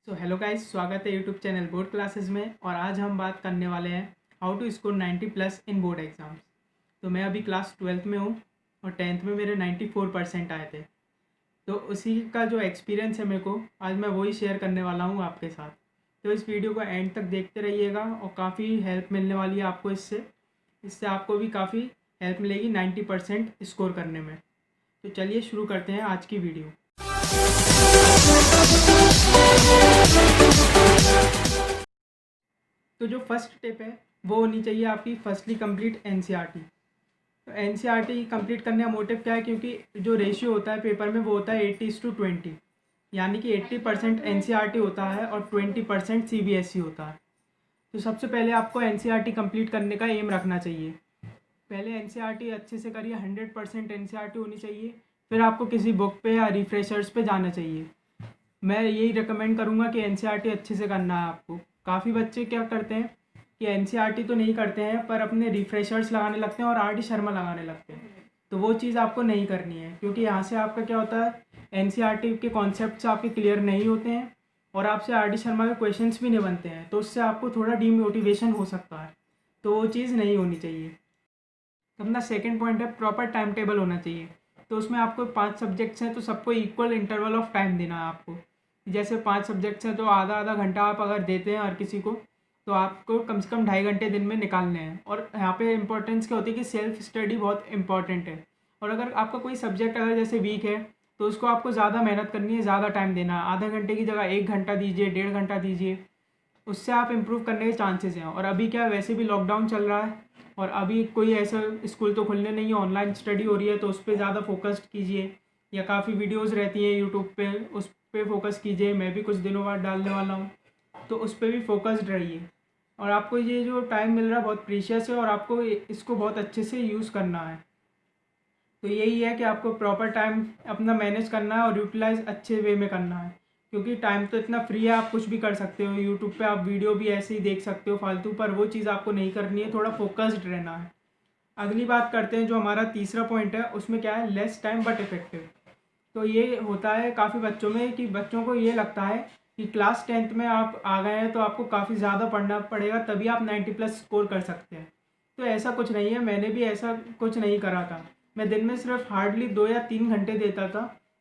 Hello guys, स्वागत है YouTube channel board classes में। और आज हम बात करने वाले हैं how to score 90+ in board exams. तो मैं अभी क्लास 12th में हूँ और 10th में मेरे 94% आए थे। तो उसी का जो एक्सपीरियंस है मेरे को, आज मैं वही शेयर करने वाला हूँ आपके साथ। तो इस वीडियो को एंड तक देखते रहिएगा और काफ़ी हेल्प मिलने वाली है आपको। इससे आपको भी काफ़ी हेल्प मिलेगी 90% स्कोर करने में। तो चलिए शुरू करते हैं आज की वीडियो। तो जो फर्स्ट टिप है वो होनी चाहिए आपकी फर्स्टली कंप्लीट एनसीईआरटी। तो एनसीईआरटी कंप्लीट करने का मोटिव क्या है, क्योंकि जो रेशियो होता है पेपर में वो होता है 80:20, यानी कि 80% एनसीईआरटी होता है और 20% सीबीएसई होता है। तो सबसे पहले आपको एनसीईआरटी कंप्लीट करने का एम रखना चाहिए। पहले एनसीईआरटी अच्छे से करिए, 100% एनसीईआरटी होनी चाहिए। फिर आपको किसी बुक पे या रिफ्रेशर्स पे जाना चाहिए। मैं यही रिकमेंड करूँगा कि एनसीईआरटी अच्छे से करना है आपको। काफ़ी बच्चे क्या करते हैं कि एनसीईआरटी तो नहीं करते हैं पर अपने रिफ्रेशर्स लगाने लगते हैं और आर डी शर्मा लगाने लगते हैं। तो वो चीज़ आपको नहीं करनी है, क्योंकि यहाँ से आपका क्या होता है, एनसीईआरटी के कॉन्सेप्ट्स आपके क्लियर नहीं होते हैं और आपसे आर डी शर्मा के क्वेश्चंस भी नहीं बनते हैं। तो उससे आपको थोड़ा डीमोटिवेशन हो सकता है। तो वो चीज़ नहीं होनी चाहिए। अपना सेकंड पॉइंट है प्रॉपर टाइम टेबल होना चाहिए। तो उसमें आपको 5 सब्जेक्ट्स हैं तो सबको इक्वल इंटरवल ऑफ टाइम देना है आपको। जैसे 5 सब्जेक्ट्स हैं तो आधा आधा घंटा आप अगर देते हैं हर किसी को, तो आपको कम से कम 2.5 घंटे दिन में निकालने हैं। और यहाँ पे इंपॉर्टेंस क्या होती है कि सेल्फ स्टडी बहुत इंपॉर्टेंट है। और अगर आपका कोई सब्जेक्ट अगर जैसे वीक है तो उसको आपको ज़्यादा मेहनत करनी है, ज़्यादा टाइम देना है। आधा घंटे की जगह 1 घंटा दीजिए, 1.5 घंटा दीजिए। उससे आप इम्प्रूव करने के चांसेस हैं। और अभी क्या, वैसे भी लॉकडाउन चल रहा है और अभी कोई ऐसा स्कूल तो खुलने नहीं है, ऑनलाइन स्टडी हो रही है। तो उस पर ज़्यादा फोकस्ड कीजिए, या काफ़ी वीडियोज़ रहती हैं यूट्यूब पे, उस पर फोकस कीजिए। मैं भी कुछ दिनों बाद डालने वाला हूँ, तो उस पर भी फोकस्ड रहिए। और आपको ये जो टाइम मिल रहा है बहुत प्रीशियस है और आपको इसको बहुत अच्छे से यूज़ करना है। तो यही है कि आपको प्रॉपर टाइम अपना मैनेज करना है और यूटिलाइज अच्छे वे में करना है। क्योंकि टाइम तो इतना फ्री है, आप कुछ भी कर सकते हो। यूट्यूब पे आप वीडियो भी ऐसे ही देख सकते हो फालतू, पर वो चीज़ आपको नहीं करनी है। थोड़ा फोकस्ड रहना है। अगली बात करते हैं, जो हमारा तीसरा पॉइंट है उसमें क्या है, लेस टाइम बट इफेक्टिव। तो ये होता है काफ़ी बच्चों में कि बच्चों को ये लगता है कि क्लास 10th में आप आ गए हैं तो आपको काफ़ी ज़्यादा पढ़ना पड़ेगा तभी आप 90+ स्कोर कर सकते हैं। तो ऐसा कुछ नहीं है, मैंने भी ऐसा कुछ नहीं करा था। मैं दिन में सिर्फ हार्डली 2 या 3 घंटे देता था,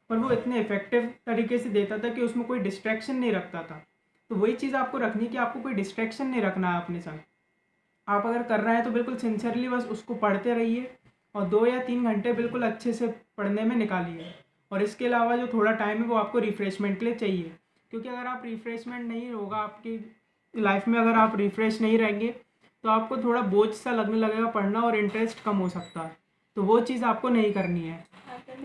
पर वो इतने इफेक्टिव तरीके से देता था कि उसमें कोई डिस्ट्रैक्शन नहीं रखता था। तो वही चीज़ आपको रखनी है कि आपको कोई डिस्ट्रैक्शन नहीं रखना है अपने साथ। आप अगर कर रहे हैं तो बिल्कुल सिंसियरली बस उसको पढ़ते रहिए और 2 या 3 घंटे बिल्कुल अच्छे से पढ़ने में निकालिए। और इसके अलावा जो थोड़ा टाइम है वो आपको रिफ़्रेशमेंट के लिए चाहिए। क्योंकि अगर आप रिफ़्रेशमेंट नहीं होगा आपकी लाइफ में, अगर आप रिफ़्रेश नहीं रहेंगे तो आपको थोड़ा बोझ सा लगने लगेगा पढ़ना और इंटरेस्ट कम हो सकता है। तो वो चीज़ आपको नहीं करनी है।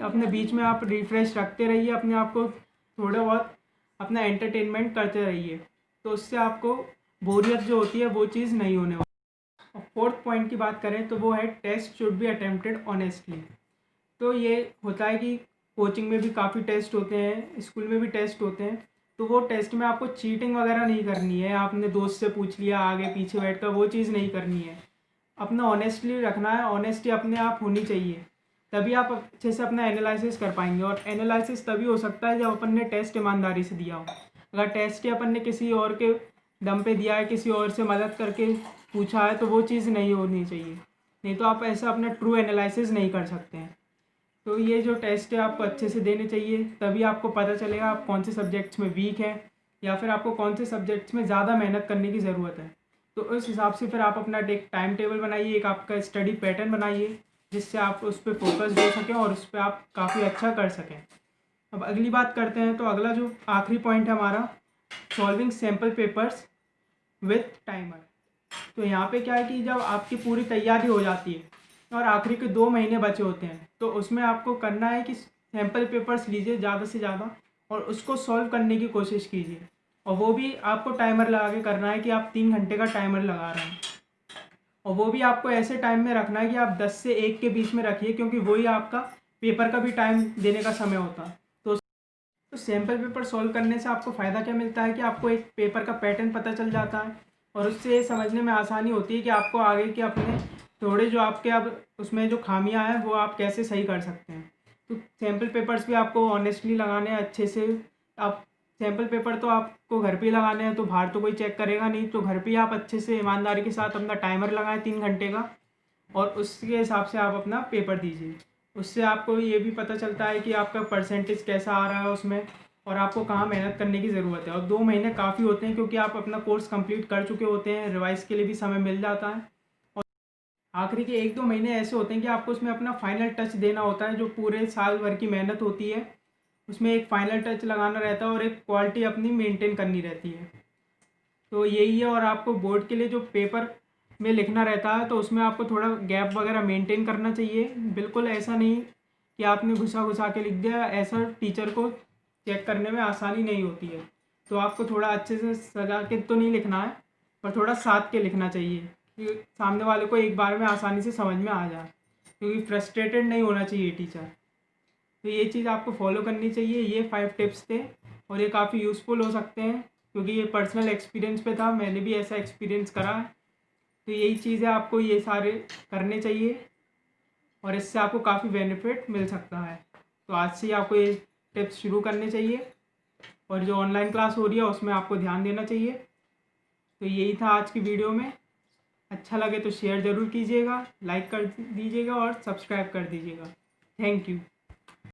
अपने बीच में आप रिफ़्रेश रखते रहिए अपने आप को, थोड़ा बहुत अपना एंटरटेनमेंट करते रहिए। तो उससे आपको बोरियत जो होती है वो चीज़ नहीं होने वाली। और फोर्थ पॉइंट की बात करें तो वो है test should be attempted honestly. तो ये होता है कि कोचिंग में भी काफ़ी टेस्ट होते हैं, स्कूल में भी टेस्ट होते हैं। तो वो टेस्ट में आपको चीटिंग वगैरह नहीं करनी है, आपने दोस्त से पूछ लिया आगे पीछे बैठ कर, वो चीज़ नहीं करनी है। अपना ऑनेस्टली रखना है, ऑनेस्टी अपने आप होनी चाहिए। तभी आप अच्छे से अपना एनालिसिस कर पाएंगे। और एनालिसिस तभी हो सकता है जब अपन ने टेस्ट ईमानदारी से दिया हो। अगर टेस्ट ही अपन ने किसी और के दम पे दिया है, किसी और से मदद करके पूछा है, तो वो चीज़ नहीं होनी चाहिए। नहीं तो आप ऐसा अपना ट्रू एनालिसिस नहीं कर सकते हैं। तो ये जो टेस्ट है आपको अच्छे से देने चाहिए, तभी आपको पता चलेगा आप कौन से सब्जेक्ट्स में वीक हैं या फिर आपको कौन से सब्जेक्ट्स में ज़्यादा मेहनत करने की ज़रूरत है। तो उस हिसाब से फिर आप अपना एक टाइम टेबल बनाइए, एक आपका स्टडी पैटर्न बनाइए, जिससे आप उस पर फोकस दे सकें और उस पर आप काफ़ी अच्छा कर सकें। अब अगली बात करते हैं। तो अगला जो आखिरी पॉइंट है हमारा, solving sample papers with timer. तो यहाँ पे क्या है कि जब आपकी पूरी तैयारी हो जाती है और आखिरी के 2 महीने बचे होते हैं, तो उसमें आपको करना है कि सैम्पल पेपर्स लीजिए ज़्यादा से ज़्यादा और उसको सॉल्व करने की कोशिश कीजिए। और वो भी आपको टाइमर लगा के करना है कि आप 3 घंटे का टाइमर लगा रहे हैं। और वो भी आपको ऐसे टाइम में रखना है कि आप 10 से 1 के बीच में रखिए, क्योंकि वही आपका पेपर का भी टाइम देने का समय होता है। तो सैम्पल पेपर सॉल्व करने से आपको फ़ायदा क्या मिलता है कि आपको एक पेपर का पैटर्न पता चल जाता है और उससे ये समझने में आसानी होती है कि आपको आगे के अपने थोड़े जो आपके अब उसमें जो खामियां हैं वो आप कैसे सही कर सकते हैं। तो सैम्पल पेपर्स भी आपको ऑनेस्टली लगाने हैं अच्छे से। आप सैम्पल पेपर तो आपको घर पे ही लगाने हैं, तो बाहर तो कोई चेक करेगा नहीं, तो घर पे ही आप अच्छे से ईमानदारी के साथ अपना टाइमर लगाएं 3 घंटे का, और उसके हिसाब से आप अपना पेपर दीजिए। उससे आपको ये भी पता चलता है कि आपका परसेंटेज कैसा आ रहा है उसमें, और आपको कहाँ मेहनत करने की ज़रूरत है। और 2 महीने काफ़ी होते हैं, क्योंकि आप अपना कोर्स कंप्लीट कर चुके होते हैं, रिवाइज़ के लिए भी समय मिल जाता है। और आखिरी के 1-2 महीने ऐसे होते हैं कि आपको उसमें अपना फाइनल टच देना होता है, जो पूरे साल भर की मेहनत होती है उसमें एक फाइनल टच लगाना रहता है, और एक क्वालिटी अपनी मेंटेन करनी रहती है। तो यही है। और आपको बोर्ड के लिए जो पेपर में लिखना रहता है, तो उसमें आपको थोड़ा गैप वगैरह मेंटेन करना चाहिए। बिल्कुल ऐसा नहीं कि आपने घुसा घुसा के लिख दिया, ऐसा टीचर को चेक करने में आसानी नहीं होती है। तो आपको थोड़ा अच्छे से सजा के तो नहीं लिखना है, पर थोड़ा साथ के लिखना चाहिए कि सामने वाले को एक बार में आसानी से समझ में आ जाए, क्योंकि फ्रस्ट्रेटेड नहीं होना चाहिए टीचर। तो ये चीज़ आपको फॉलो करनी चाहिए। ये 5 टिप्स थे, और ये काफ़ी यूज़फुल हो सकते हैं, क्योंकि ये पर्सनल एक्सपीरियंस पे था, मैंने भी ऐसा एक्सपीरियंस करा है। तो यही चीज़ है, आपको ये सारे करने चाहिए, और इससे आपको काफ़ी बेनिफिट मिल सकता है। तो आज से ही आपको ये टिप्स शुरू करने चाहिए, और जो ऑनलाइन क्लास हो रही है उसमें आपको ध्यान देना चाहिए। तो यही था आज की वीडियो में। अच्छा लगे तो शेयर ज़रूर कीजिएगा, लाइक कर दीजिएगा और सब्सक्राइब कर दीजिएगा। Thank you.